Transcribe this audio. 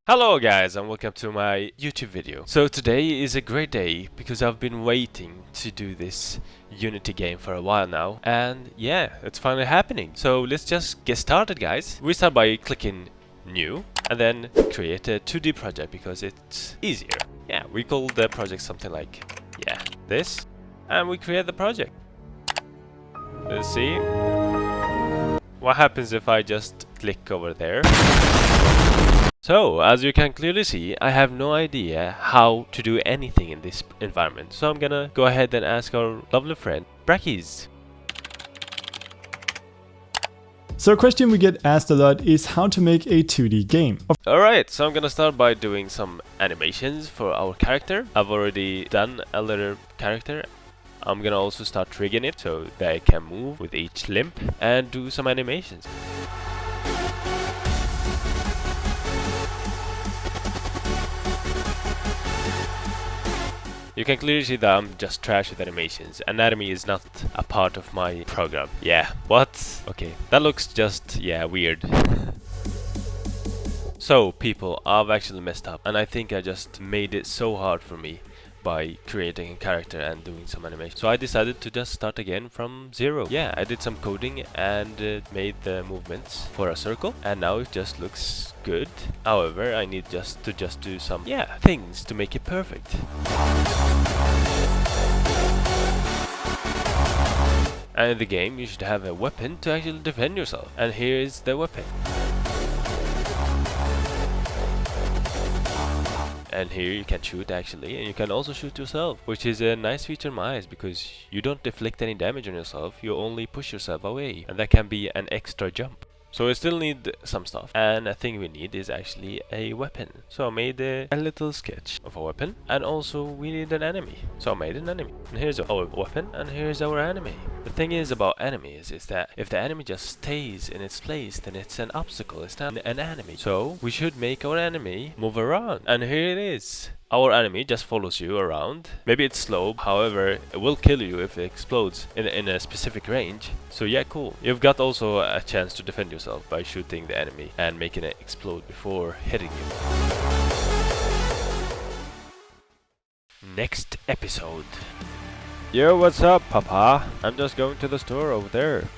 Hello guys and welcome to my YouTube video. So today is a great day because I've been waiting to do this Unity game for a while now, and yeah, it's finally happening. So let's just get started, guys. We start by clicking new and then create a 2D project because it's easier. Yeah, we call the project something like this, and we create the project. Let's see what happens if I just click over there. So, as you can clearly see, I have no idea how to do anything in this environment. So I'm gonna go ahead and ask our lovely friend, Brackies. So a question we get asked a lot is how to make a 2D game. Alright, so I'm gonna start by doing some animations for our character. I've already done a little character. I'm gonna also start rigging it so that I can move with each limb and do some animations. You can clearly see that I'm just trash with animations. Anatomy is not a part of my program. Yeah, what? Okay, that looks just, weird. So, people, I've actually messed up, and I think I just made it so hard for me by creating a character and doing some animation. So I decided to just start again from zero. Yeah, I did some coding and made the movements for a circle, and now it just looks good. However, I need to do some things to make it perfect. And in the game you should have a weapon to actually defend yourself, and here is the weapon. And here you can shoot actually, and you can also shoot yourself, which is a nice feature in my eyes because you don't deflect any damage on yourself, you only push yourself away, and that can be an extra jump. So we still need some stuff, and a thing we need is actually a weapon. So I made a little sketch of a weapon, and also we need an enemy. So I made an enemy, and here's our weapon, and here's our enemy. The thing is about enemies is that if the enemy just stays in its place, then it's an obstacle, it's not an enemy. So we should make our enemy move around, and here it is. Our enemy just follows you around. Maybe it's slow, however, it will kill you if it explodes in a specific range. So yeah, cool. You've got also a chance to defend yourself by shooting the enemy and making it explode before hitting you. Next episode. Yo, what's up, Papa? I'm just going to the store over there.